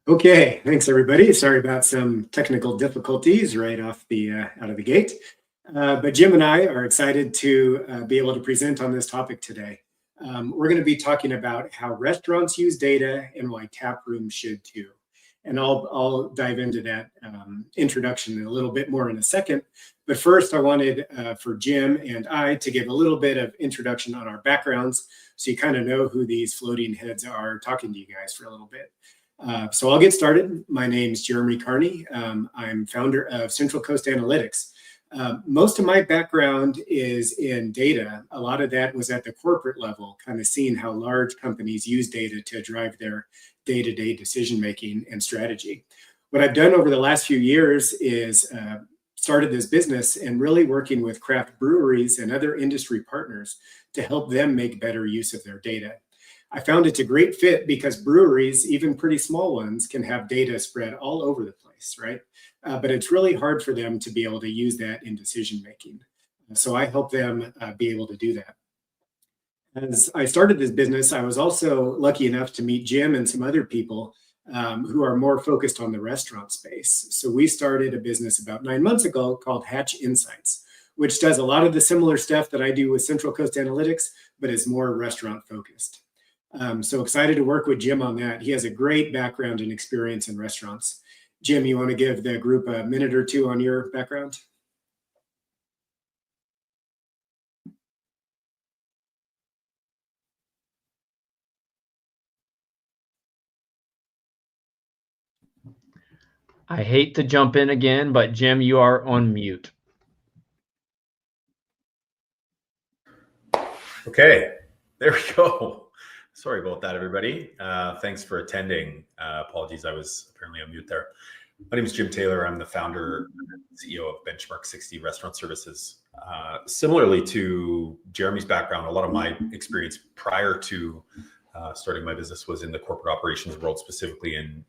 Okay, thanks everybody. Sorry about some technical difficulties right off the out of the gate. But Jim and I are excited to be able to present on this topic today. We're going to be talking about how restaurants use data and why tap rooms should too. And I'll dive into that introduction a little bit more in a second. But first, I wanted for Jim and I to give a little bit of introduction on our backgrounds so you kind of know who these floating heads are talking to you guys for a little bit. So I'll get started. My name's Jeremy Carney. I'm founder of Central Coast Analytics. Most of my background is in data. A lot of that was at the corporate level, kind of seeing how large companies use data to drive their day-to-day decision-making and strategy. What I've done over the last few years is started this business and really working with craft breweries and other industry partners to help them make better use of their data. I found it's a great fit because breweries, even pretty small ones, can have data spread all over the place, right? But it's really hard for them to be able to use that in decision making. So I help them be able to do that. As I started this business, I was also lucky enough to meet Jim and some other people who are more focused on the restaurant space. So we started a business about 9 months ago called Hatch Insights, which does a lot of the similar stuff that I do with Central Coast Analytics, but is more restaurant focused. So excited to work with Jim on that. He has a great background and experience in restaurants. Jim, you want to give the group a minute or two on your background? I hate to jump in again, but Jim, you are on mute. Okay, there we go. Sorry about that, everybody. Thanks for attending. Apologies, I was apparently on mute there. My name is Jim Taylor. I'm the founder and CEO of Benchmark 60 Restaurant Services. Similarly to Jeremy's background, a lot of my experience prior to starting my business was in the corporate operations world, specifically in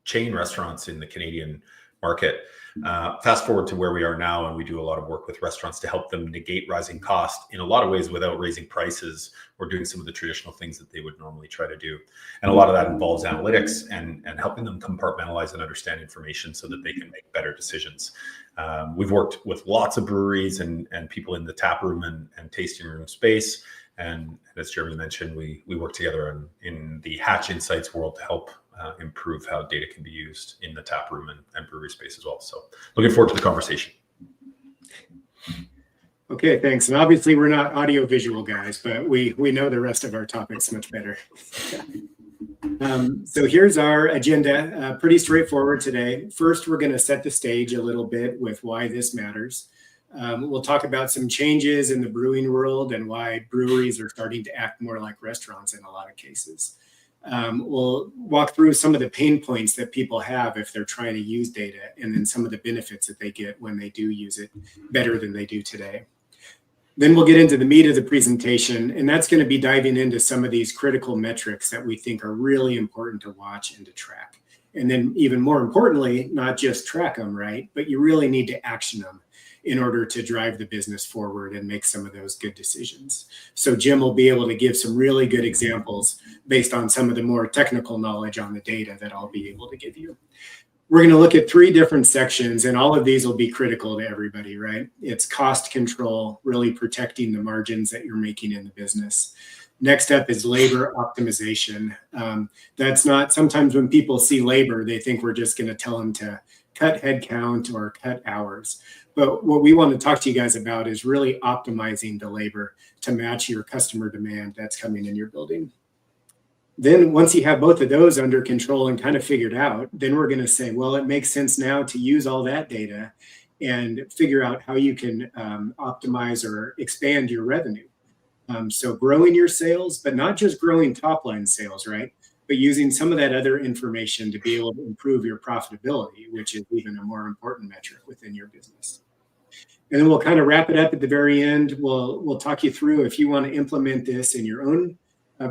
chain restaurants in the Canadian market. Fast forward to where we are now, and we do a lot of work with restaurants to help them negate rising cost in a lot of ways without raising prices or doing some of the traditional things that they would normally try to do. And a lot of that involves analytics and helping them compartmentalize and understand information so that they can make better decisions. We've worked with lots of breweries and people in the taproom and tasting room space. And as Jeremy mentioned, we work together in the Hatch Insights world to help improve how data can be used in the tap room and brewery space as well. So looking forward to the conversation. Okay, thanks. And obviously we're not audio visual guys, but we know the rest of our topics much better. So here's our agenda, pretty straightforward today. First, we're going to set the stage a little bit with why this matters. We'll talk about some changes in the brewing world and why breweries are starting to act more like restaurants in a lot of cases. We'll walk through some of the pain points that people have if they're trying to use data, and then some of the benefits that they get when they do use it better than they do today. Then we'll get into the meat of the presentation, and that's going to be diving into some of these critical metrics that we think are really important to watch and to track. And then even more importantly, not just track them, right? But you really need to action them in order to drive the business forward and make some of those good decisions. So Jim will be able to give some really good examples based on some of the more technical knowledge on the data that I'll be able to give you. We're going to look at 3 different sections, and all of these will be critical to everybody, right? It's cost control, really protecting the margins that you're making in the business. Next up is labor optimization. That's not, sometimes when people see labor, they think we're just going to tell them to cut headcount or cut hours. But what we want to talk to you guys about is really optimizing the labor to match your customer demand that's coming in your building. Then once you have both of those under control and kind of figured out, then we're going to say, well, it makes sense now to use all that data and figure out how you can optimize or expand your revenue. So growing your sales, but not just growing top line sales, right? But using some of that other information to be able to improve your profitability, which is even a more important metric within your business. And then we'll kind of wrap it up at the very end. We'll talk you through if you want to implement this in your own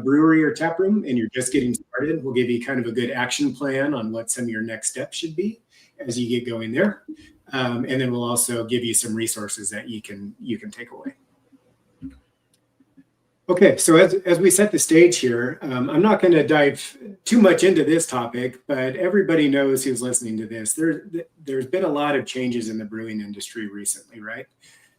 brewery or tap room and you're just getting started. We'll give you kind of a good action plan on what some of your next steps should be as you get going there. And then we'll also give you some resources that you can take away. Okay, so as we set the stage here, I'm not going to dive too much into this topic, but everybody knows who's listening to this. There's been a lot of changes in the brewing industry recently, right?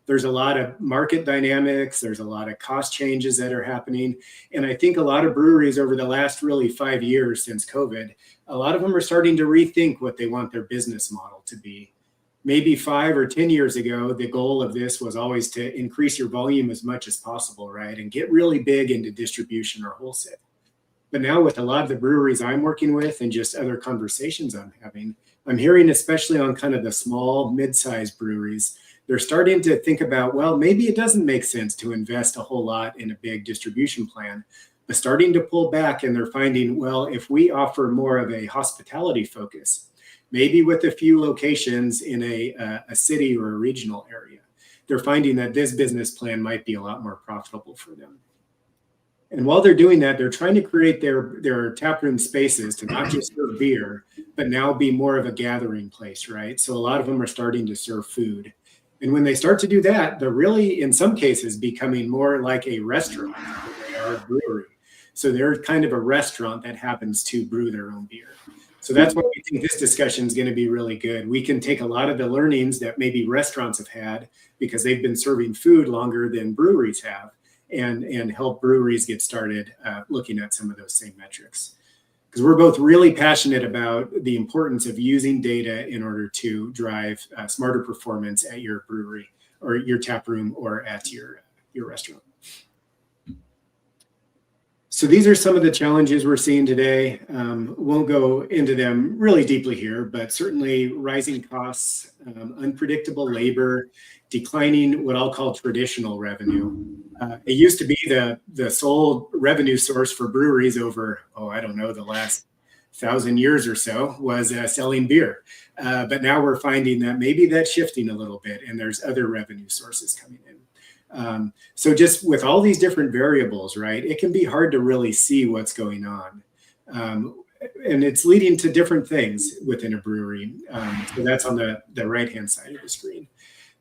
There's a lot of market dynamics. There's a lot of cost changes that are happening. And I think a lot of breweries over the last really 5 years since COVID, a lot of them are starting to rethink what they want their business model to be. Maybe 5 or 10 years ago, the goal of this was always to increase your volume as much as possible, right? And get really big into distribution or wholesale. But now with a lot of the breweries I'm working with and just other conversations I'm having, I'm hearing, especially on kind of the small, mid-sized breweries, they're starting to think about, well, maybe it doesn't make sense to invest a whole lot in a big distribution plan, but starting to pull back, and they're finding, well, if we offer more of a hospitality focus, maybe with a few locations in a city or a regional area, they're finding that this business plan might be a lot more profitable for them. And while they're doing that, they're trying to create their taproom spaces to not just serve beer, but now be more of a gathering place, right? So a lot of them are starting to serve food. And when they start to do that, they're really, in some cases, becoming more like a restaurant than they are a brewery. So they're kind of a restaurant that happens to brew their own beer. So that's why we think this discussion is going to be really good. We can take a lot of the learnings that maybe restaurants have had because they've been serving food longer than breweries have, and help breweries get started looking at some of those same metrics. Because we're both really passionate about the importance of using data in order to drive smarter performance at your brewery or your tap room or at your restaurant. So these are some of the challenges we're seeing today. Won't go into them really deeply here, but certainly rising costs, unpredictable labor, declining what I'll call traditional revenue. It used to be the sole revenue source for breweries over, I don't know, the last 1,000 years or so was selling beer. But now we're finding that maybe that's shifting a little bit and there's other revenue sources coming in. So just with all these different variables, right, it can be hard to really see what's going on. And it's leading to different things within a brewery. So that's on the right-hand side of the screen.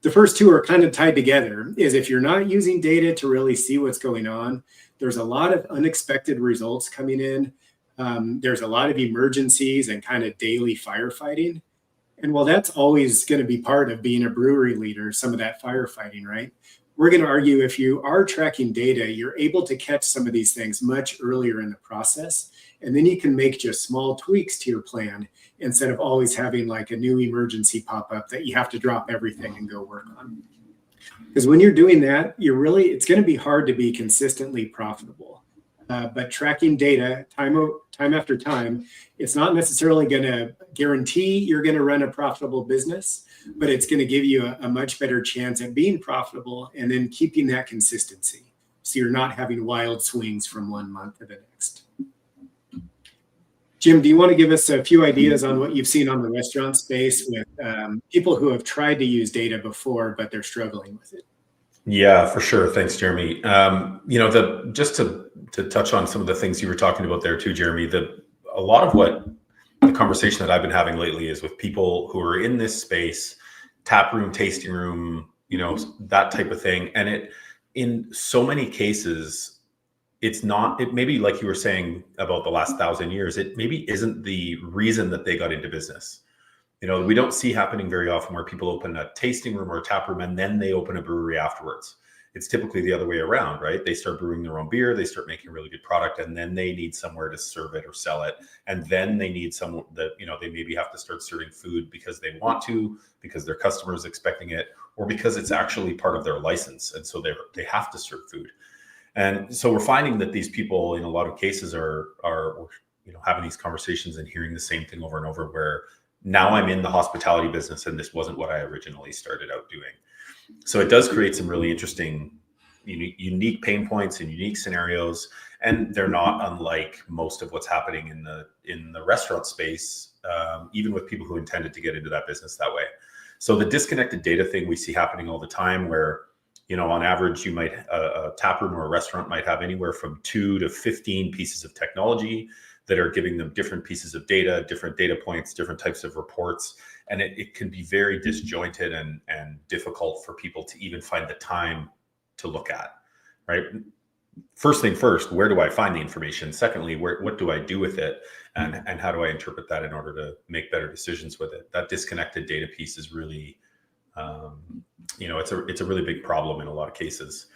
The first two are kind of tied together, is if you're not using data to really see what's going on, there's a lot of unexpected results coming in. There's a lot of emergencies and kind of daily firefighting. And while that's always going to be part of being a brewery leader, some of that firefighting, right? We're going to argue if you are tracking data, you're able to catch some of these things much earlier in the process. And then you can make just small tweaks to your plan instead of always having like a new emergency pop up that you have to drop everything and go work on. Because when you're doing that, it's going to be hard to be consistently profitable. But tracking data time after time, it's not necessarily going to guarantee you're going to run a profitable business, but it's going to give you a much better chance at being profitable and then keeping that consistency. So you're not having wild swings from one month to the next. Jim, do you want to give us a few ideas on what you've seen on the restaurant space with people who have tried to use data before, but they're struggling with it? Yeah, for sure. Thanks, Jeremy. Just to touch on some of the things you were talking about there too, Jeremy, a lot of what the conversation that I've been having lately is with people who are in this space, tap room, tasting room, that type of thing. And in so many cases, it maybe like you were saying about the last 1,000 years, it maybe isn't the reason that they got into business. We don't see happening very often where people open a tasting room or a tap room and then they open a brewery afterwards. It's typically the other way around, right? They start brewing their own beer, they start making a really good product, and then they need somewhere to serve it or sell it. And then they need someone that, they maybe have to start serving food because they want to, because their customer is expecting it, or because it's actually part of their license. And so they have to serve food. And so we're finding that these people in a lot of cases are having these conversations and hearing the same thing over and over, where now I'm in the hospitality business and this wasn't what I originally started out doing. So it does create some really interesting, unique pain points and unique scenarios. And they're not unlike most of what's happening in the restaurant space, even with people who intended to get into that business that way. So the disconnected data thing we see happening all the time, where, on average, a tap room or a restaurant might have anywhere from 2 to 15 pieces of technology that are giving them different pieces of data, different data points, different types of reports. And it can be very disjointed and difficult for people to even find the time to look at, right? first thing first, where do I find the information? Secondly, what do I do with it? And how do I interpret that in order to make better decisions with it? That disconnected data piece is really, it's a really big problem in a lot of cases.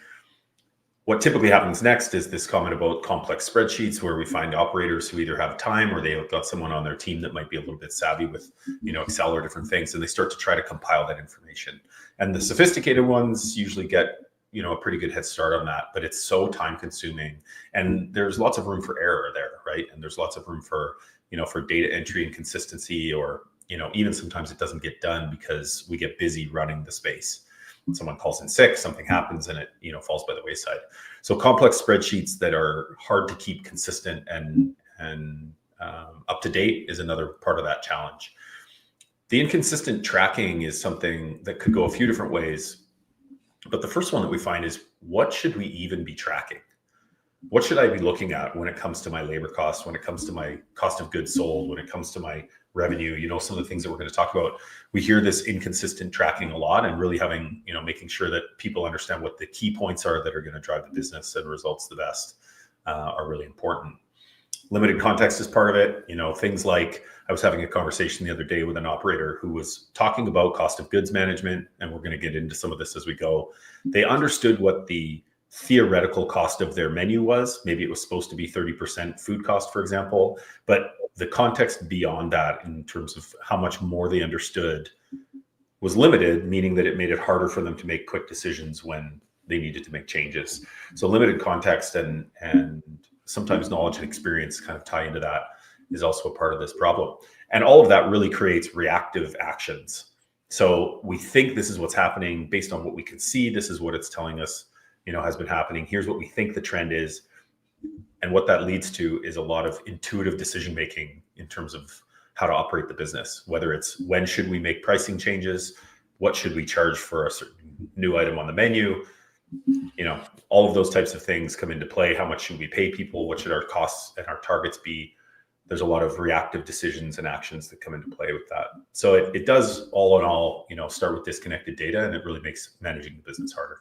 What typically happens next is this comment about complex spreadsheets, where we find operators who either have time or they've got someone on their team that might be a little bit savvy with, Excel or different things, and they start to try to compile that information. And the sophisticated ones usually get, a pretty good head start on that, but it's so time consuming, and there's lots of room for error there, right? And there's lots of room for, for data entry and consistency, or, even sometimes it doesn't get done because we get busy running the space. Someone calls in sick, something happens, and it, falls by the wayside. So complex spreadsheets that are hard to keep consistent and up to date is another part of that challenge. The inconsistent tracking is something that could go a few different ways. But the first one that we find is, what should we even be tracking? What should I be looking at when it comes to my labor costs, when it comes to my cost of goods sold, when it comes to my revenue? Some of the things that we're going to talk about, we hear this inconsistent tracking a lot, and really having, making sure that people understand what the key points are that are going to drive the business and results the best are really important. Limited context is part of it. Things like, I was having a conversation the other day with an operator who was talking about cost of goods management, and we're going to get into some of this as we go. They understood what the theoretical cost of their menu was. Maybe it was supposed to be 30% food cost, for example, but the context beyond that, in terms of how much more they understood, was limited, meaning that it made it harder for them to make quick decisions when they needed to make changes. So limited context and sometimes knowledge and experience kind of tie into that is also a part of this problem. And all of that really creates reactive actions. So we think this is what's happening based on what we can see. This is what it's telling us, has been happening. Here's what we think the trend is. And what that leads to is a lot of intuitive decision-making in terms of how to operate the business, whether it's when should we make pricing changes, what should we charge for a certain new item on the menu, all of those types of things come into play. How much should we pay people? What should our costs and our targets be? There's a lot of reactive decisions and actions that come into play with that. So it does, all in all, start with disconnected data, and it really makes managing the business harder.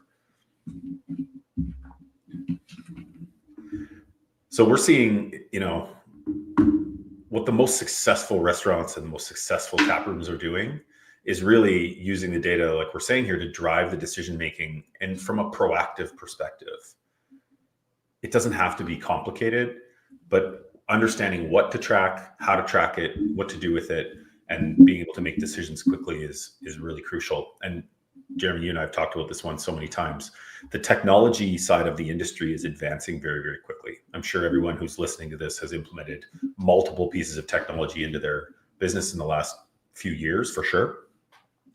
So we're seeing, what the most successful restaurants and the most successful taprooms are doing is really using the data, like we're saying here, to drive the decision-making. And from a proactive perspective, it doesn't have to be complicated, but understanding what to track, how to track it, what to do with it, and being able to make decisions quickly is really crucial. And Jeremy, you and I have talked about this one so many times. The technology side of the industry is advancing very, very quickly. I'm sure everyone who's listening to this has implemented multiple pieces of technology into their business in the last few years, for sure.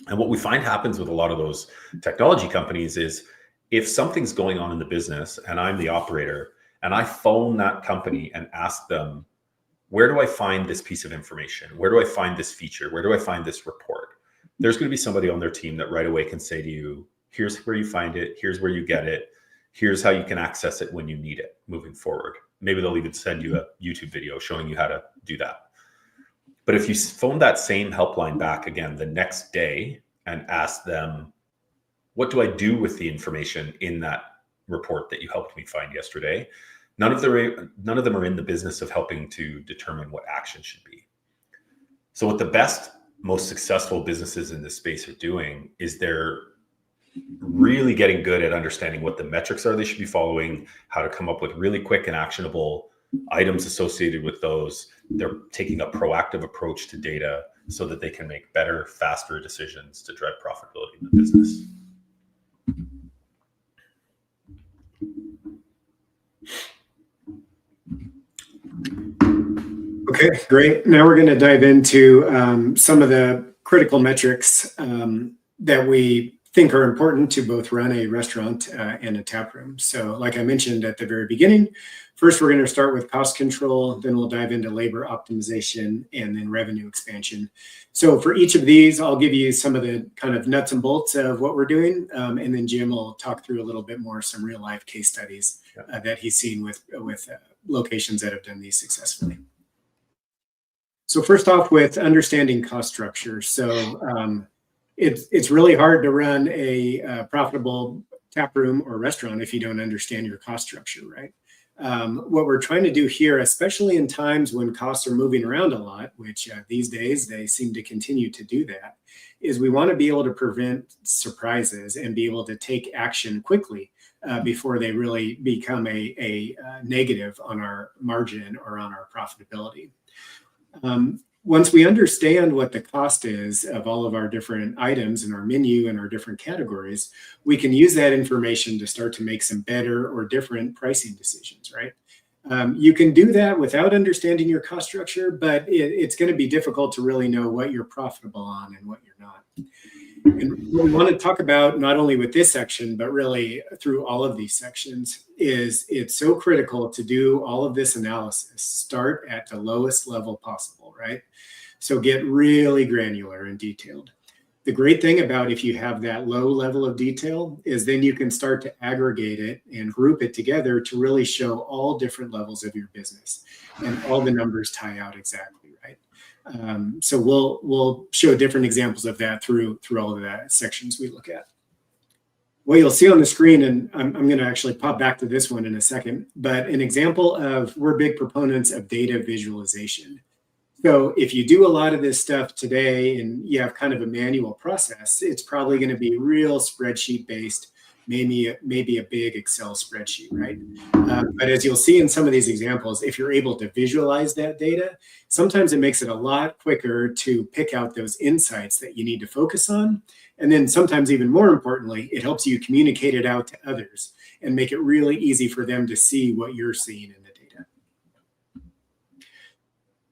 And what we find happens with a lot of those technology companies is, if something's going on in the business and I'm the operator and I phone that company and ask them, where do I find this piece of information? Where do I find this feature? Where do I find this report? There's going to be somebody on their team that right away can say to you, here's where you find it. Here's where you get it. Here's how you can access it when you need it moving forward. Maybe they'll even send you a YouTube video showing you how to do that. But if you phone that same helpline back again the next day and ask them, what do I do with the information in that report that you helped me find yesterday? None of them are in the business of helping to determine what action should be. So what the best, most successful businesses in this space are doing is they're really getting good at understanding what the metrics are they should be following, how to come up with really quick and actionable items associated with those. They're taking a proactive approach to data so that they can make better, faster decisions to drive profitability in the business. Okay, great. Now we're going to dive into some of the critical metrics that we think are important to both run a restaurant and a tap room. So like I mentioned at the very beginning, first we're going to start with cost control, then we'll dive into labor optimization, and then revenue expansion. So for each of these, I'll give you some of the kind of nuts and bolts of what we're doing, and then Jim will talk through a little bit more, some real life case studies that he's seen with locations that have done these successfully. So first off, with understanding cost structure. So it's really hard to run a profitable taproom or restaurant if you don't understand your cost structure, right? What we're trying to do here, especially in times when costs are moving around a lot, which these days they seem to continue to do that, is we want to be able to prevent surprises and be able to take action quickly before they really become a negative on our margin or on our profitability. Once we understand what the cost is of all of our different items in our menu and our different categories, we can use that information to start to make some better or different pricing decisions, right? You can do that without understanding your cost structure, but it's going to be difficult to really know what you're profitable on and what you're not. And what we want to talk about, not only with this section, but really through all of these sections, is it's so critical to do all of this analysis. Start at the lowest level possible, right? So get really granular and detailed. The great thing about if you have that low level of detail is then you can start to aggregate it and group it together to really show all different levels of your business, and all the numbers tie out exactly, right? So we'll show different examples of that through all of the sections we look at. What you'll see on the screen, and I'm going to actually pop back to this one in a second, but an example of, we're big proponents of data visualization. So if you do a lot of this stuff today and you have kind of a manual process, it's probably going to be real spreadsheet based, maybe a big Excel spreadsheet, right? But as you'll see in some of these examples, if you're able to visualize that data, sometimes it makes it a lot quicker to pick out those insights that you need to focus on. And then sometimes even more importantly, it helps you communicate it out to others and make it really easy for them to see what you're seeing in the data.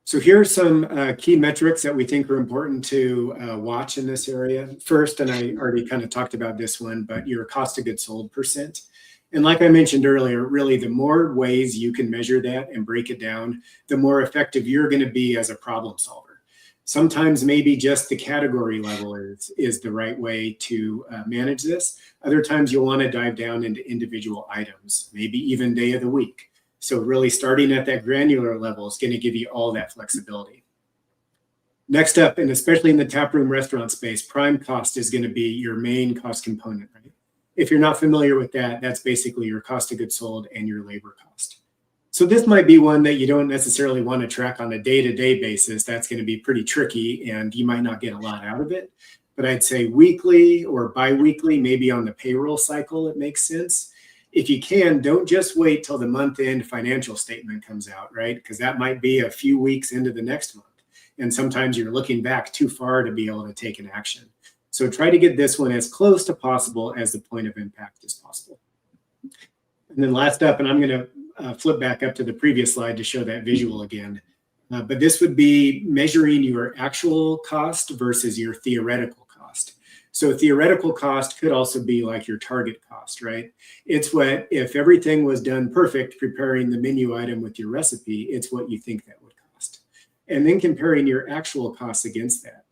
So here are some key metrics that we think are important to watch in this area. First, and I already kind of talked about this one, but your cost of goods sold percent. And like I mentioned earlier, really the more ways you can measure that and break it down, the more effective you're going to be as a problem solver. Sometimes maybe just the category level is the right way to manage this. Other times you'll want to dive down into individual items, maybe even day of the week. So really starting at that granular level is going to give you all that flexibility. Next up, and especially in the taproom restaurant space, prime cost is going to be your main cost component, right? If you're not familiar with that, that's basically your cost of goods sold and your labor cost. So this might be one that you don't necessarily want to track on a day-to-day basis. That's going to be pretty tricky and you might not get a lot out of it. But I'd say weekly or bi-weekly, maybe on the payroll cycle, it makes sense. If you can, don't just wait till the month-end financial statement comes out, right? Because that might be a few weeks into the next month. And sometimes you're looking back too far to be able to take an action. So try to get this one as close to possible as the point of impact as possible. And then last up, and I'm going to flip back up to the previous slide to show that visual again. But this would be measuring your actual cost versus your theoretical cost. So theoretical cost could also be like your target cost, right? It's what, if everything was done perfect, preparing the menu item with your recipe, it's what you think that would cost. And then comparing your actual costs against that.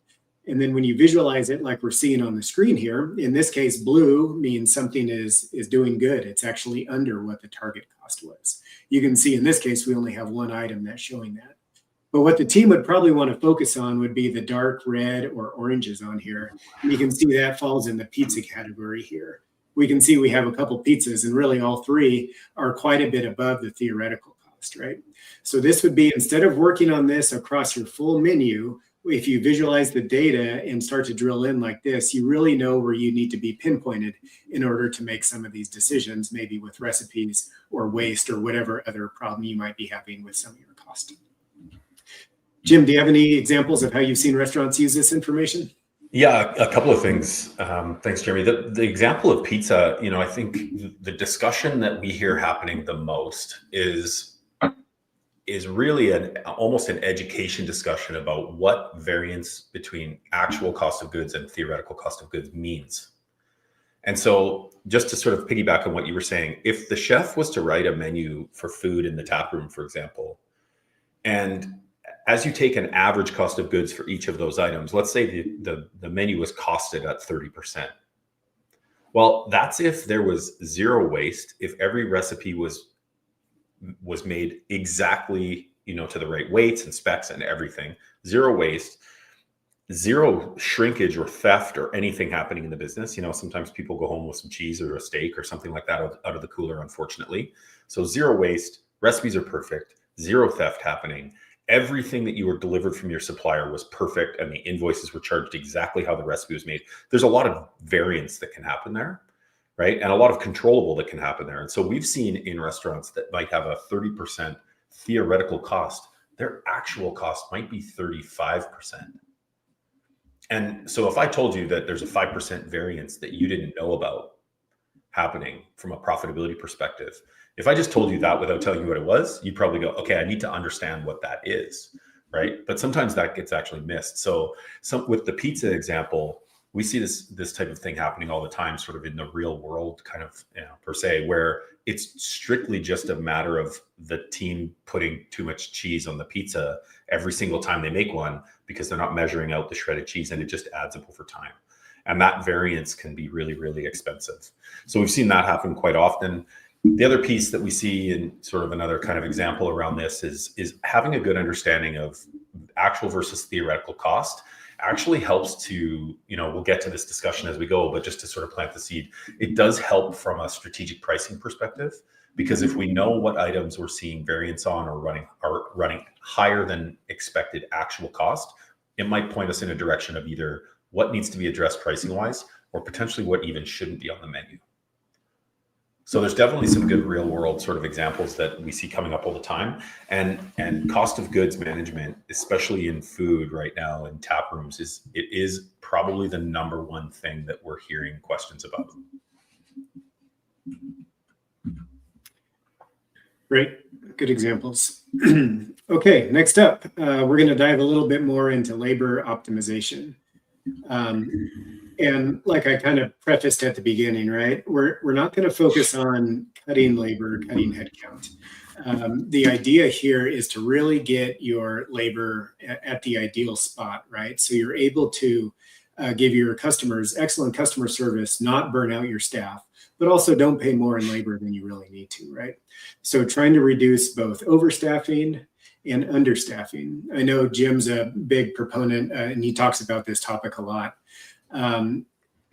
And then when you visualize it like we're seeing on the screen here, in this case, blue means something is doing good. It's actually under what the target cost was. You can see in this case, we only have one item that's showing that. But what the team would probably want to focus on would be the dark red or oranges on here. And you can see that falls in the pizza category here. We can see we have a couple pizzas and really all three are quite a bit above the theoretical cost, right? So this would be, instead of working on this across your full menu, if you visualize the data and start to drill in like this, you really know where you need to be pinpointed in order to make some of these decisions, maybe with recipes or waste or whatever other problem you might be having with some of your cost. Jim, do you have any examples of how you've seen restaurants use this information? Yeah, a couple of things. Thanks, Jeremy. The example of pizza, I think the discussion that we hear happening the most is really almost an education discussion about what variance between actual cost of goods and theoretical cost of goods means. And so just to sort of piggyback on what you were saying, if the chef was to write a menu for food in the tap room, for example, and as you take an average cost of goods for each of those items, let's say the menu was costed at 30%. Well, that's if there was zero waste, if every recipe was made exactly, to the right weights and specs and everything, zero waste. zero shrinkage or theft or anything happening in the business. Sometimes people go home with some cheese or a steak or something like that out of the cooler, unfortunately. So zero waste, recipes are perfect, zero theft happening. Everything that you were delivered from your supplier was perfect, and the invoices were charged exactly how the recipe was made. There's a lot of variance that can happen there, right? And a lot of controllable that can happen there. And so we've seen in restaurants that might have a 30% theoretical cost, their actual cost might be 35%. And so if I told you that there's a 5% variance that you didn't know about happening from a profitability perspective, if I just told you that without telling you what it was, you'd probably go, okay, I need to understand what that is, right? But sometimes that gets actually missed. So with the pizza example, we see this type of thing happening all the time, sort of in the real world, kind of, per se, where it's strictly just a matter of the team putting too much cheese on the pizza every single time they make one, because they're not measuring out the shredded cheese, and it just adds up over time. And that variance can be really, really expensive. So we've seen that happen quite often. The other piece that we see, in sort of another kind of example around this, is having a good understanding of actual versus theoretical cost actually helps to, we'll get to this discussion as we go, but just to sort of plant the seed, it does help from a strategic pricing perspective, because if we know what items we're seeing variance on or running higher than expected actual cost, it might point us in a direction of either what needs to be addressed pricing wise, or potentially what even shouldn't be on the menu. So there's definitely some good real world sort of examples that we see coming up all the time. And cost of goods management, especially in food right now in tap rooms, is probably the number one thing that we're hearing questions about. Great, good examples. Okay, next up, we're going to dive a little bit more into labor optimization. And like I kind of prefaced at the beginning, right? We're not going to focus on cutting labor, cutting headcount. The idea here is to really get your labor at the ideal spot, right? So you're able to give your customers excellent customer service, not burn out your staff, but also don't pay more in labor than you really need to, right? So trying to reduce both overstaffing and understaffing. I know Jim's a big proponent, and he talks about this topic a lot.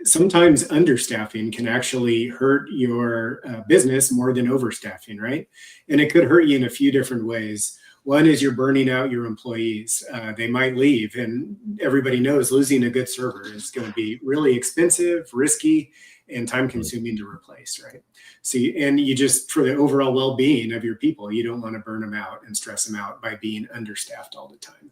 Sometimes understaffing can actually hurt your business more than overstaffing, right? And it could hurt you in a few different ways. One is you're burning out your employees. They might leave, and everybody knows losing a good server is going to be really expensive, risky, and time consuming to replace, right? So, and you just, for the overall well-being of your people, you don't want to burn them out and stress them out by being understaffed all the time.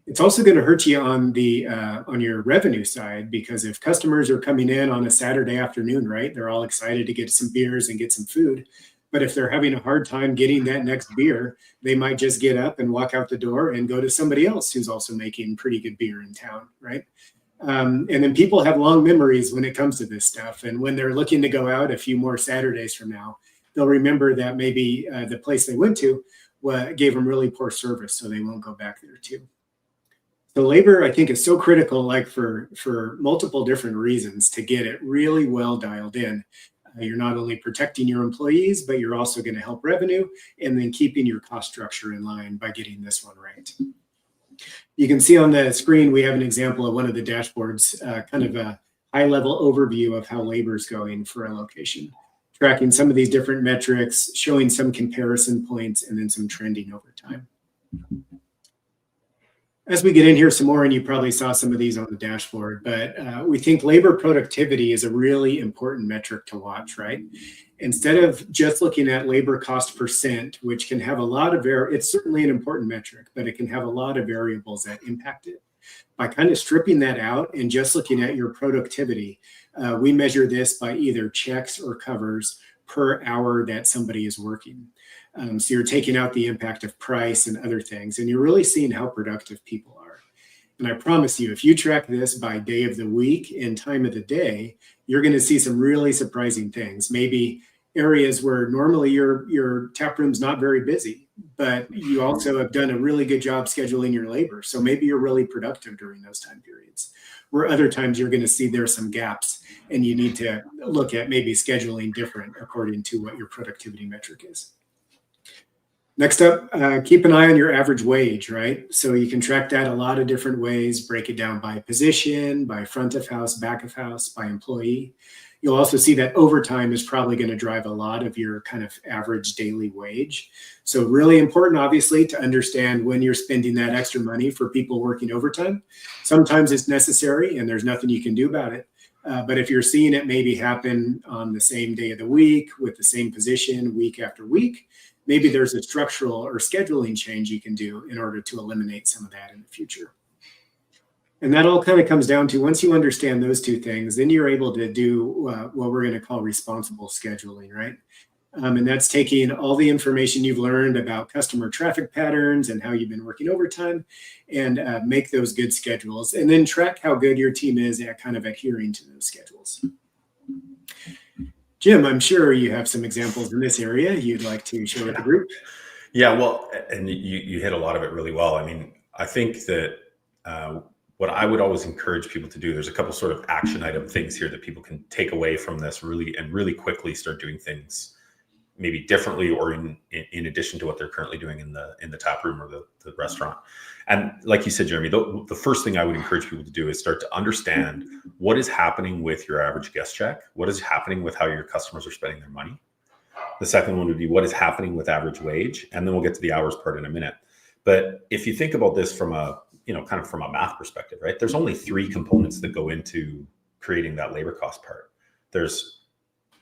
It's also going to hurt you on the on your revenue side, because if customers are coming in on a Saturday afternoon, right, they're all excited to get some beers and get some food. But if they're having a hard time getting that next beer, they might just get up and walk out the door and go to somebody else who's also making pretty good beer in town, right? And then people have long memories when it comes to this stuff. And when they're looking to go out a few more Saturdays from now, they'll remember that maybe the place they went to gave them really poor service, so they won't go back there too. So labor, I think, is so critical, like for multiple different reasons, to get it really well dialed in. You're not only protecting your employees, but you're also going to help revenue, and then keeping your cost structure in line by getting this one right. You can see on the screen, we have an example of one of the dashboards, kind of a high-level overview of how labor is going for a location, tracking some of these different metrics, showing some comparison points, and then some trending over time. As we get in here some more, and you probably saw some of these on the dashboard, but we think labor productivity is a really important metric to watch, right? Instead of just looking at labor cost percent, which can have a lot of, it's certainly an important metric, but it can have a lot of variables that impact it. By kind of stripping that out and just looking at your productivity, we measure this by either checks or covers per hour that somebody is working. So you're taking out the impact of price and other things, and you're really seeing how productive people are. And I promise you, if you track this by day of the week and time of the day, you're going to see some really surprising things. Maybe areas where normally your tap room's not very busy, but you also have done a really good job scheduling your labor. So maybe you're really productive during those time periods. Where other times you're going to see there's some gaps, and you need to look at maybe scheduling different according to what your productivity metric is. Next up, keep an eye on your average wage, right? So you can track that a lot of different ways, break it down by position, by front of house, back of house, by employee. You'll also see that overtime is probably going to drive a lot of your kind of average daily wage. So really important, obviously, to understand when you're spending that extra money for people working overtime. Sometimes it's necessary and there's nothing you can do about it. But if you're seeing it maybe happen on the same day of the week with the same position week after week, maybe there's a structural or scheduling change you can do in order to eliminate some of that in the future. And that all kind of comes down to, once you understand those two things, then you're able to do what we're going to call responsible scheduling, right? And that's taking all the information you've learned about customer traffic patterns and how you've been working overtime and make those good schedules, and then track how good your team is at kind of adhering to those schedules. Jim, I'm sure you have some examples in this area you'd like to share with the group. Yeah, well, and you hit a lot of it really well. I mean, I think that what I would always encourage people to do, there's a couple sort of action item things here that people can take away from this really quickly start doing things maybe differently or in addition to what they're currently doing in the tap room or the restaurant. And like you said, Jeremy, the first thing I would encourage people to do is start to understand what is happening with your average guest check, what is happening with how your customers are spending their money. The second one would be what is happening with average wage, and then we'll get to the hours part in a minute. But if you think about this from a kind of from a math perspective, right? There's only three components that go into creating that labor cost part. There's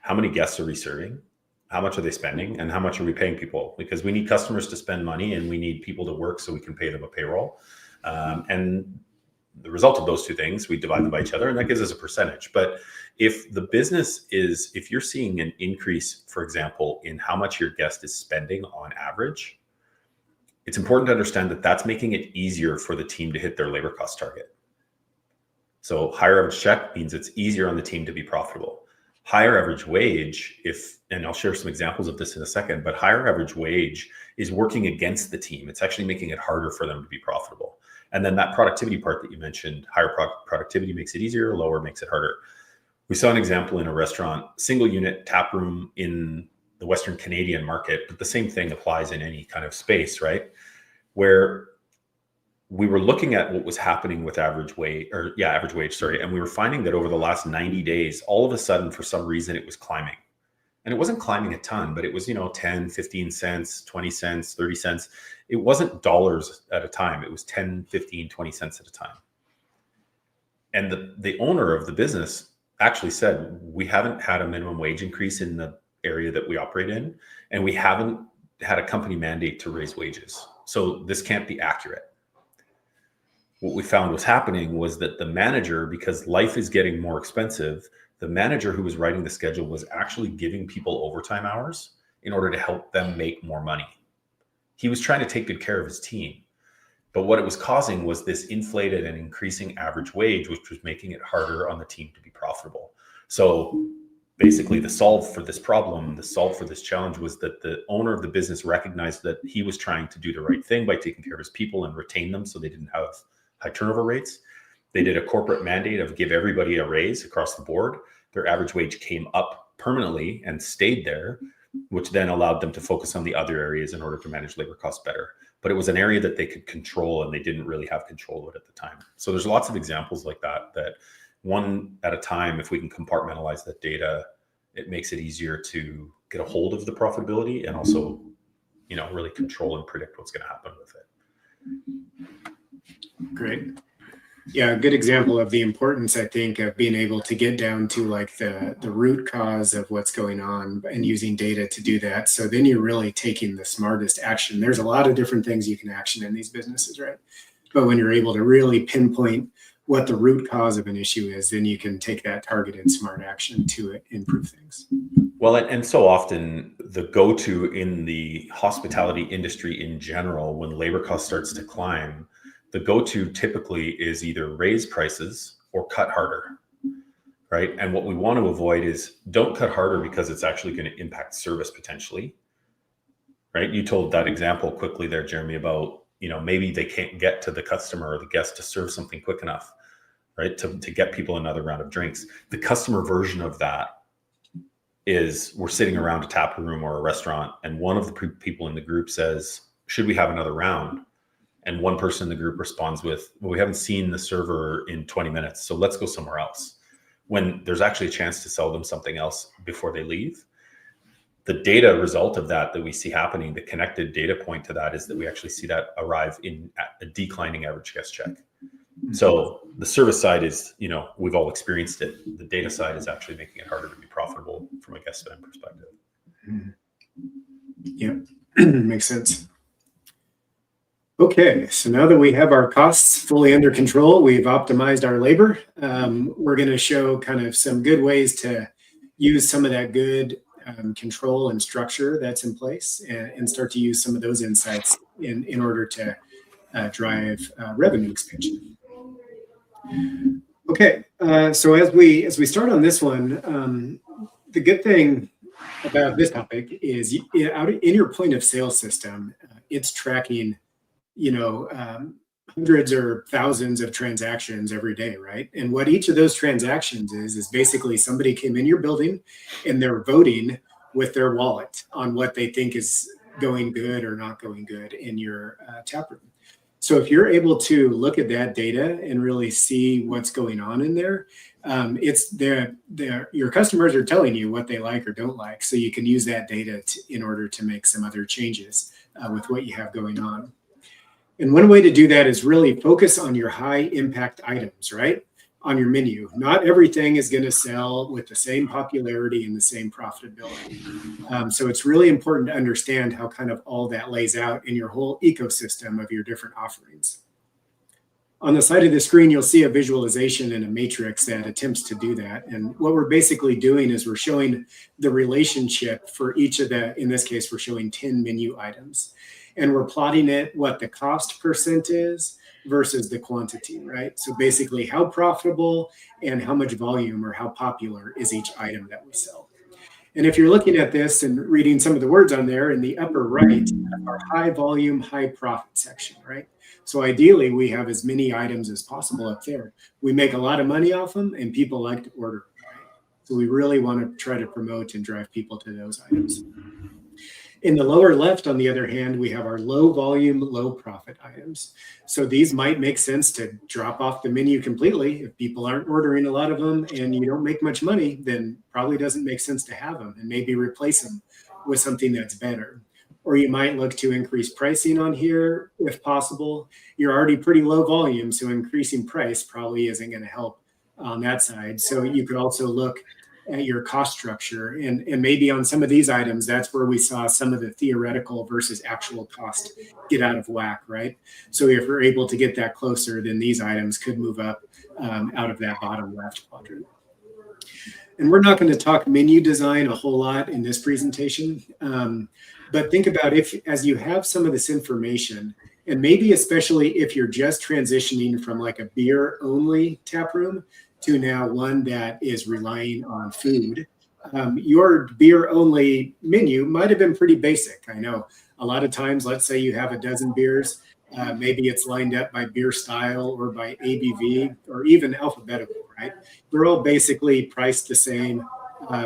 how many guests are we serving, how much are they spending, and how much are we paying people? Because we need customers to spend money and we need people to work so we can pay them a payroll. And the result of those two things, we divide them by each other, and that gives us a percentage. But if you're seeing an increase, for example, in how much your guest is spending on average, it's important to understand that that's making it easier for the team to hit their labor cost target. So higher average check means it's easier on the team to be profitable. Higher average wage, and I'll share some examples of this in a second, but higher average wage is working against the team. It's actually making it harder for them to be profitable. And then that productivity part that you mentioned, higher productivity makes it easier, lower makes it harder. We saw an example in a restaurant, single unit tap room in the Western Canadian market, but the same thing applies in any kind of space, right? Where we were looking at what was happening with average wage, and we were finding that over the last 90 days, all of a sudden, for some reason, it was climbing. And it wasn't climbing a ton, but it was, 10, 15 cents, 20 cents, 30 cents. It wasn't dollars at a time. It was 10, 15, 20 cents at a time. And the owner of the business actually said, we haven't had a minimum wage increase in the area that we operate in, and we haven't had a company mandate to raise wages. So this can't be accurate. What we found was happening was that the manager, because life is getting more expensive, the manager who was writing the schedule was actually giving people overtime hours in order to help them make more money. He was trying to take good care of his team. But what it was causing was this inflated and increasing average wage, which was making it harder on the team to be profitable. So basically the solve for this problem, the solve for this challenge was that the owner of the business recognized that he was trying to do the right thing by taking care of his people and retain them so they didn't have high turnover rates. They did a corporate mandate of give everybody a raise across the board. Their average wage came up permanently and stayed there, which then allowed them to focus on the other areas in order to manage labor costs better. But it was an area that they could control and they didn't really have control of it at the time. So there's lots of examples like that one at a time, if we can compartmentalize that data, it makes it easier to get a hold of the profitability and also, really control and predict what's going to happen with it. Great. Yeah, a good example of the importance, I think, of being able to get down to like the root cause of what's going on and using data to do that. So then you're really taking the smartest action. There's a lot of different things you can action in these businesses, right? But when you're able to really pinpoint what the root cause of an issue is, then you can take that targeted smart action to improve things. Well, and so often the go-to in the hospitality industry in general, when labor cost starts to climb, the go-to typically is either raise prices or cut harder, right? And what we want to avoid is don't cut harder because it's actually going to impact service potentially, right? You told that example quickly there, Jeremy, about, maybe they can't get to the customer or the guest to serve something quick enough, right? To get people another round of drinks. The customer version of that is we're sitting around a tap room or a restaurant, and one of the people in the group says, should we have another round? And one person in the group responds with, well, we haven't seen the server in 20 minutes, so let's go somewhere else. When there's actually a chance to sell them something else before they leave. The data result of that we see happening, the connected data point to that is that we actually see that arrive in a declining average guest check. So the service side is, we've all experienced it. The data side is actually making it harder to be profitable from a guest spend perspective. Yeah, makes sense. Okay, so now that we have our costs fully under control, we've optimized our labor. We're going to show kind of some good ways to use some of that good control and structure that's in place, and start to use some of those insights in order to drive revenue expansion. Okay, so as we start on this one, the good thing about this topic is out in your point of sale system, it's tracking, hundreds or thousands of transactions every day, right? And what each of those transactions is basically somebody came in your building and they're voting with their wallet on what they think is going good or not going good in your tap room. So if you're able to look at that data and really see what's going on in there, your customers are telling you what they like or don't like. So you can use that data in order to make some other changes with what you have going on. And one way to do that is really focus on your high impact items, right? On your menu. Not everything is going to sell with the same popularity and the same profitability. So it's really important to understand how kind of all that lays out in your whole ecosystem of your different offerings. On the side of the screen, you'll see a visualization and a matrix that attempts to do that. And what we're basically doing is we're showing the relationship for each of in this case, we're showing 10 menu items. And we're plotting it, what the cost percent is versus the quantity, right? So basically how profitable and how much volume or how popular is each item that we sell. And if you're looking at this and reading some of the words on there, in the upper right, our high volume, high profit section, right? So ideally we have as many items as possible up there. We make a lot of money off them and people like to order, right? So we really want to try to promote and drive people to those items. In the lower left, on the other hand, we have our low volume, low profit items. So these might make sense to drop off the menu completely. If people aren't ordering a lot of them and you don't make much money, then probably doesn't make sense to have them, and maybe replace them with something that's better. Or you might look to increase pricing on here if possible. You're already pretty low volume, so increasing price probably isn't going to help on that side. So you could also look at your cost structure, and maybe on some of these items, that's where we saw some of the theoretical versus actual cost get out of whack, right? So if we're able to get that closer, then these items could move up out of that bottom left quadrant. And we're not going to talk menu design a whole lot in this presentation, but think about as you have some of this information, and maybe especially if you're just transitioning from like a beer only tap room to now one that is relying on food. Your beer only menu might have been pretty basic. I know a lot of times, let's say you have a dozen beers, maybe it's lined up by beer style or by ABV or even alphabetical, right? They're all basically priced the same.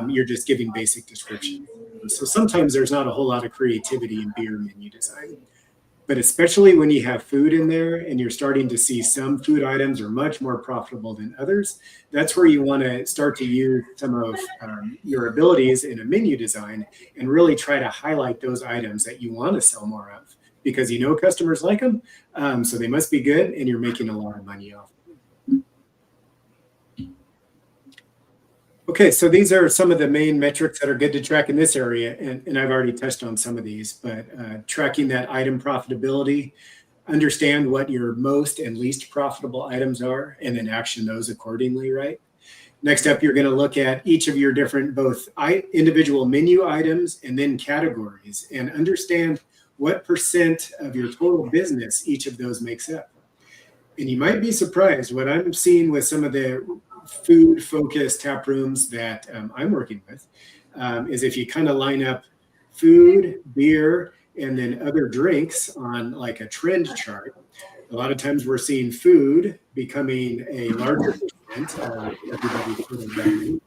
You're just giving basic descriptions. So sometimes there's not a whole lot of creativity in beer menu design. But especially when you have food in there and you're starting to see some food items are much more profitable than others, that's where you want to start to use some of your abilities in a menu design and really try to highlight those items that you want to sell more of, because you know customers like them, so they must be good and you're making a lot of money off them. Okay, so these are some of the main metrics that are good to track in this area, and I've already touched on some of these, but tracking that item profitability, understand what your most and least profitable items are, and then action those accordingly, right? Next up, you're going to look at each of your different both individual menu items and then categories, and understand what percent of your total business each of those makes up. And you might be surprised what I'm seeing with some of the food-focused tap rooms that I'm working with is if you kind of line up food, beer, and then other drinks on like a trend chart, a lot of times we're seeing food becoming a larger percent of everybody's total revenue,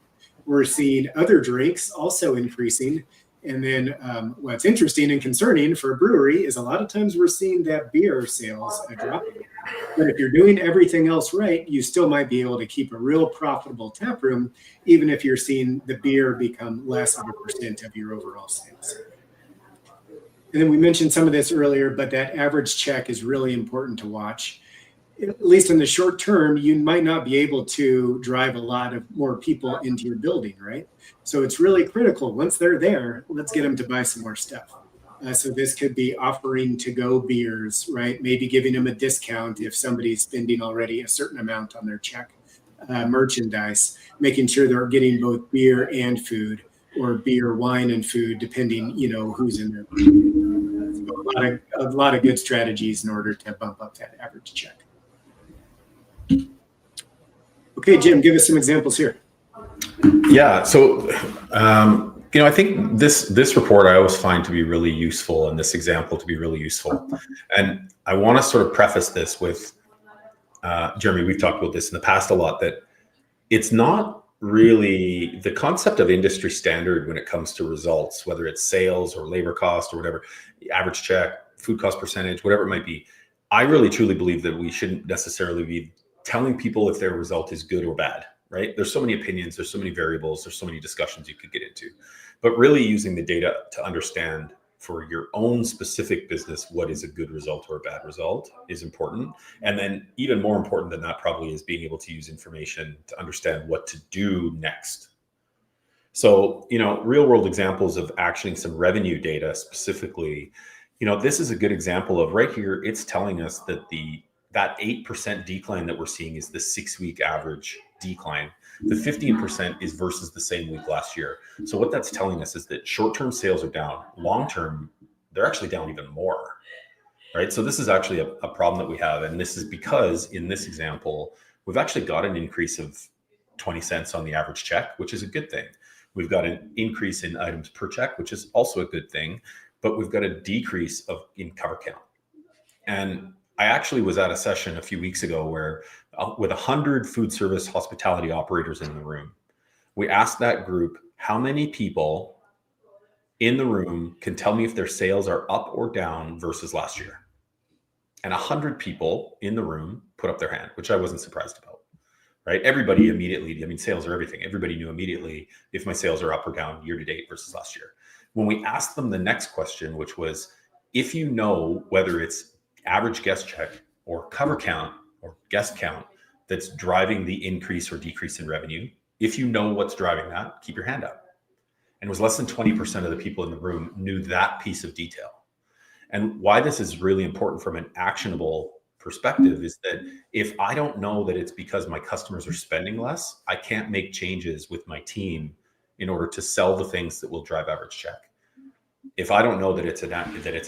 We're seeing other drinks also increasing. And then what's interesting and concerning for a brewery is a lot of times we're seeing that beer sales dropping. But if you're doing everything else right, you still might be able to keep a real profitable tap room, even if you're seeing the beer become less of a percent of your overall sales. And then we mentioned some of this earlier, but that average check is really important to watch. At least in the short term, you might not be able to drive a lot of more people into your building, right? So it's really critical. Once they're there, let's get them to buy some more stuff. So this could be offering to-go beers, right? Maybe giving them a discount if somebody's spending already a certain amount on their check. Merchandise, making sure they're getting both beer and food, or beer, wine, and food, depending, who's in there. So a lot of good strategies in order to bump up that average check. Okay, Jim, give us some examples here. Yeah, so I think this report I always find to be really useful, and this example to be really useful. And I want to sort of preface this with, Jeremy, we've talked about this in the past a lot, that it's not really the concept of industry standard when it comes to results, whether it's sales or labor cost or whatever, average check, food cost percentage, whatever it might be. I really truly believe that we shouldn't necessarily be telling people if their result is good or bad, right? There's so many opinions, there's so many variables, there's so many discussions you could get into, but really using the data to understand for your own specific business what is a good result or a bad result is important. And then even more important than that probably is being able to use information to understand what to do next. So, real world examples of actioning some revenue data specifically, this is a good example of right here. It's telling us that that 8% decline that we're seeing is the 6-week average decline. The 15% is versus the same week last year. So what that's telling us is that short-term sales are down. Long-term, they're actually down even more, right? So this is actually a problem that we have. And this is because in this example, we've actually got an increase of 20 cents on the average check, which is a good thing. We've got an increase in items per check, which is also a good thing, but we've got a decrease in cover count. And I actually was at a session a few weeks ago where with 100 food service hospitality operators in the room, we asked that group, how many people in the room can tell me if their sales are up or down versus last year? And 100 people in the room put up their hand, which I wasn't surprised about, right? Everybody immediately, sales are everything. Everybody knew immediately if my sales are up or down year to date versus last year. When we asked them the next question, which was, if you know whether it's average guest check or cover count or guest count that's driving the increase or decrease in revenue, if you know what's driving that, keep your hand up. And it was less than 20% of the people in the room knew that piece of detail. And why this is really important from an actionable perspective is that if I don't know that it's because my customers are spending less, I can't make changes with my team in order to sell the things that will drive average check. If I don't know that it's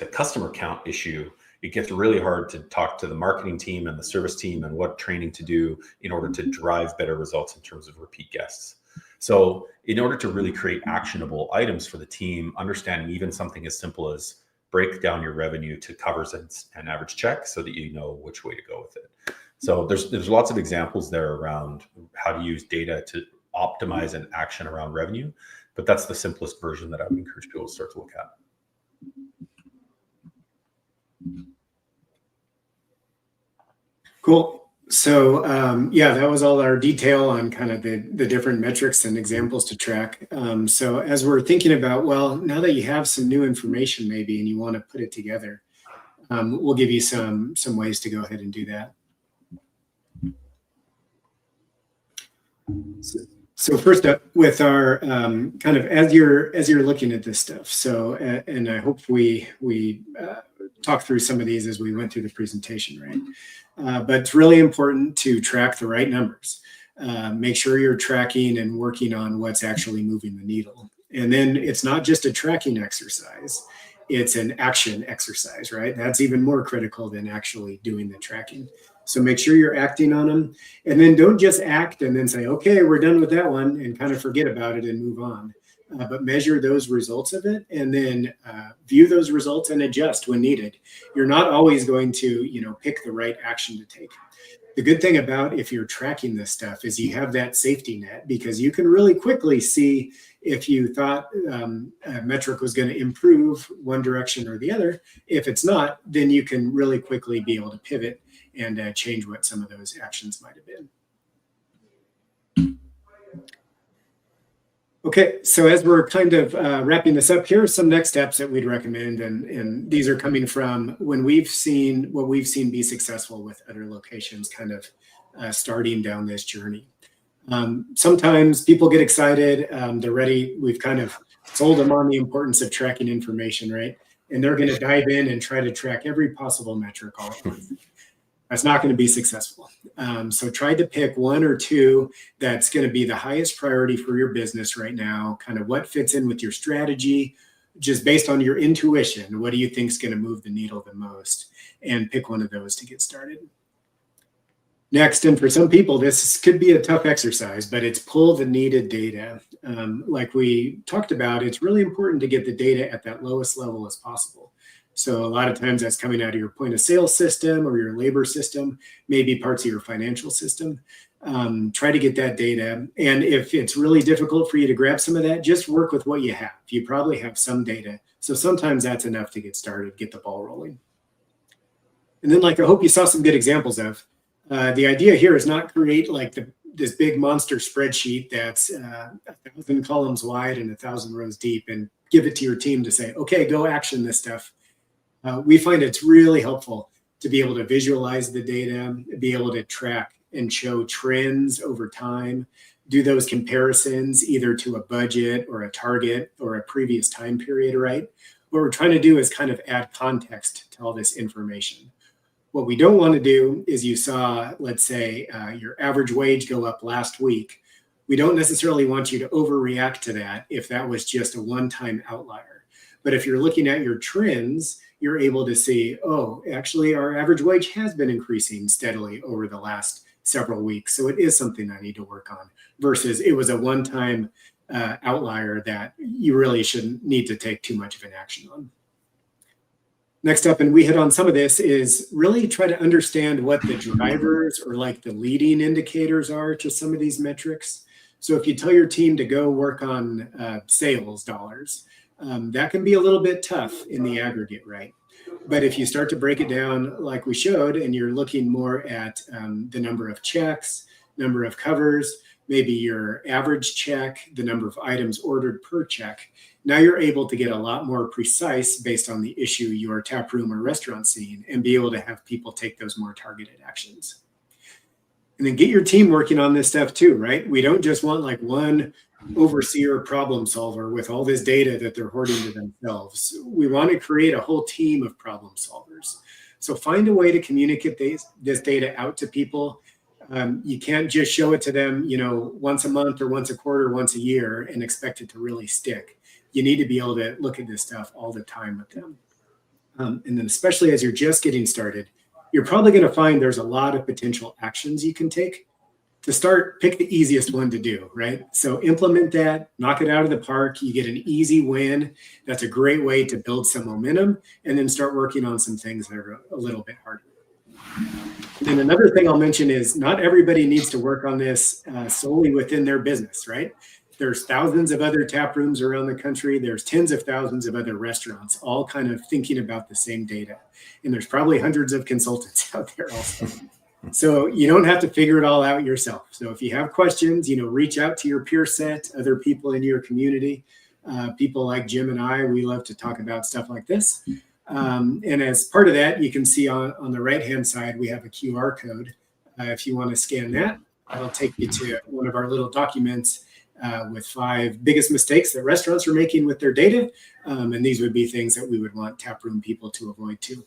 a customer count issue, it gets really hard to talk to the marketing team and the service team and what training to do in order to drive better results in terms of repeat guests. So in order to really create actionable items for the team, understanding even something as simple as break down your revenue to covers and average check so that you know which way to go with it. So there's lots of examples there around how to use data to optimize an action around revenue, but that's the simplest version that I would encourage people to start to look at. Cool. So that was all our detail on kind of the different metrics and examples to track. So as we're thinking about, well, now that you have some new information maybe and you want to put it together, we'll give you some ways to go ahead and do that. So first up with our kind of as you're looking at this stuff. So and I hope we talk through some of these as we went through the presentation, right? But it's really important to track the right numbers. Make sure you're tracking and working on what's actually moving the needle. And then it's not just a tracking exercise, it's an action exercise, right? That's even more critical than actually doing the tracking. So make sure you're acting on them. And then don't just act and then say, okay, we're done with that one and kind of forget about it and move on. but measure those results of it, and then view those results and adjust when needed. You're not always going to, pick the right action to take. The good thing about if you're tracking this stuff is you have that safety net, because you can really quickly see if you thought a metric was going to improve one direction or the other. If it's not, then you can really quickly be able to pivot and change what some of those actions might have been. Okay, so as we're kind of wrapping this up, here are some next steps that we'd recommend, and these are coming from what we've seen be successful with other locations, kind of starting down this journey. Sometimes people get excited, they're ready. We've kind of sold them on the importance of tracking information, right? And they're going to dive in and try to track every possible metric all at once. That's not going to be successful. So try to pick one or two that's going to be the highest priority for your business right now, kind of what fits in with your strategy, just based on your intuition. What do you think is going to move the needle the most? And pick one of those to get started. Next, and for some people, this could be a tough exercise, but it's pull the needed data. Like we talked about, it's really important to get the data at that lowest level as possible. So a lot of times that's coming out of your point of sale system or your labor system, maybe parts of your financial system. Try to get that data. And if it's really difficult for you to grab some of that, just work with what you have. You probably have some data. So sometimes that's enough to get started, get the ball rolling. And then, like I hope you saw some good examples of, the idea here is not create like this big monster spreadsheet that's 1,000 columns wide and 1,000 rows deep and give it to your team to say, okay, go action this stuff. We find it's really helpful to be able to visualize the data, be able to track and show trends over time, do those comparisons either to a budget or a target or a previous time period, right? What we're trying to do is kind of add context to all this information. What we don't want to do is you saw, let's say, your average wage go up last week. We don't necessarily want you to overreact to that if that was just a one-time outlier. But if you're looking at your trends, you're able to see, oh, actually our average wage has been increasing steadily over the last several weeks. So it is something I need to work on, versus it was a one-time outlier that you really shouldn't need to take too much of an action on. Next up, and we hit on some of this, is really try to understand what the drivers or like the leading indicators are to some of these metrics. So if you tell your team to go work on sales dollars, that can be a little bit tough in the aggregate, right? But if you start to break it down like we showed, and you're looking more at the number of checks, number of covers, maybe your average check, the number of items ordered per check, now you're able to get a lot more precise based on the issue your tap room or restaurant seeing, and be able to have people take those more targeted actions. And then get your team working on this stuff too, right? We don't just want like one overseer problem solver with all this data that they're hoarding to themselves. We want to create a whole team of problem solvers. So find a way to communicate this data out to people. You can't just show it to them, once a month or once a quarter, once a year, and expect it to really stick. You need to be able to look at this stuff all the time with them. And then especially as you're just getting started, you're probably going to find there's a lot of potential actions you can take. To start, pick the easiest one to do, right? So implement that, knock it out of the park. You get an easy win. That's a great way to build some momentum, and then start working on some things that are a little bit harder. And another thing I'll mention is not everybody needs to work on this solely within their business, right? There's thousands of other tap rooms around the country. There's tens of thousands of other restaurants, all kind of thinking about the same data. And there's probably hundreds of consultants out there also. So you don't have to figure it all out yourself. So if you have questions, reach out to your peer set, other people in your community, people like Jim and I. We love to talk about stuff like this. And as part of that, you can see on the right-hand side, we have a QR code. If you want to scan that, it'll take you to one of our little documents with 5 biggest mistakes that restaurants are making with their data. And these would be things that we would want taproom people to avoid too.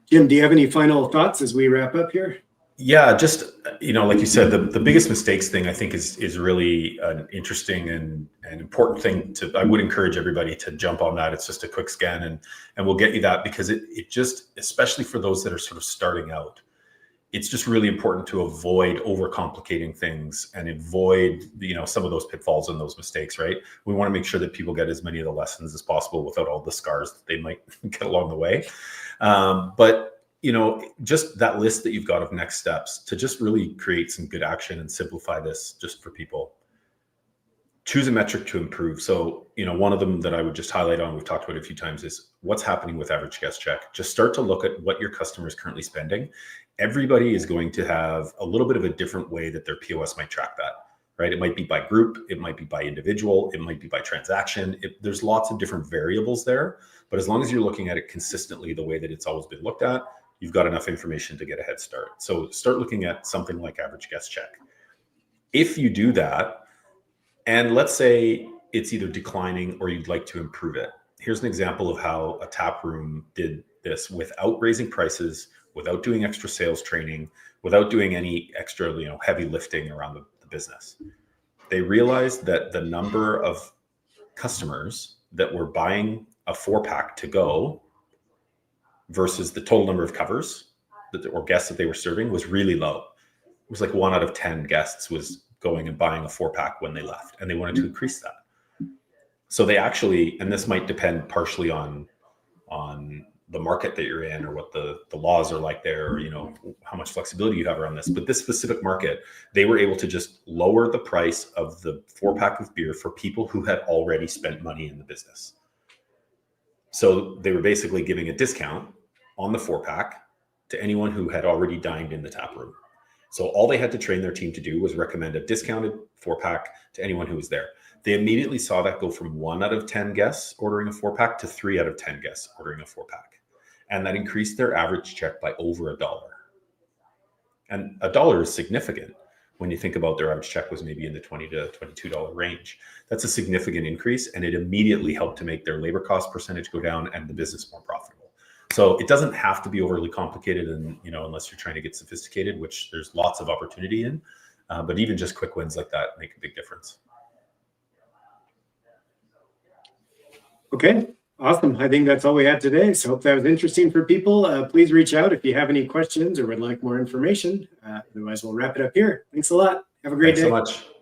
Jim, do you have any final thoughts as we wrap up here? Yeah, just, like you said, the biggest mistakes thing I think is really an interesting and important thing I would encourage everybody to jump on that. It's just a quick scan and we'll get you that, because it just, especially for those that are sort of starting out, it's just really important to avoid overcomplicating things and avoid, some of those pitfalls and those mistakes, right? We want to make sure that people get as many of the lessons as possible without all the scars that they might get along the way. But just that list that you've got of next steps to just really create some good action and simplify this just for people. Choose a metric to improve. So, one of them that I would just highlight on, we've talked about it a few times, is what's happening with average guest check. Just start to look at what your customer is currently spending. Everybody is going to have a little bit of a different way that their POS might track that, right? It might be by group, it might be by individual, it might be by transaction. There's lots of different variables there, but as long as you're looking at it consistently the way that it's always been looked at, you've got enough information to get a head start. So start looking at something like average guest check. If you do that, and let's say it's either declining or you'd like to improve it. Here's an example of how a tap room did this without raising prices, without doing extra sales training, without doing any extra, heavy lifting around the business. They realized that the number of customers that were buying a 4-pack to go versus the total number of covers or guests that they were serving was really low. It was like 1 out of 10 guests was going and buying a 4-pack when they left, and they wanted to increase that. So they actually, and this might depend partially on the market that you're in or what the laws are like there, or how much flexibility you have around this. But this specific market, they were able to just lower the price of the 4-pack of beer for people who had already spent money in the business. So they were basically giving a discount on the 4-pack to anyone who had already dined in the tap room. So all they had to train their team to do was recommend a discounted 4-pack to anyone who was there. They immediately saw that go from 1 out of 10 guests ordering a 4-pack to 3 out of 10 guests ordering a 4-pack. And that increased their average check by over $1. And $1 is significant when you think about their average check was maybe in the $20 to $22 range. That's a significant increase, and it immediately helped to make their labor cost percentage go down and the business more profitable. So it doesn't have to be overly complicated, and unless you're trying to get sophisticated, which there's lots of opportunity in. But even just quick wins like that make a big difference. Okay, awesome. I think that's all we had today. So hope that was interesting for people. Please reach out if you have any questions or would like more information. Otherwise, we'll wrap it up here. Thanks a lot. Have a great day. Thanks so much.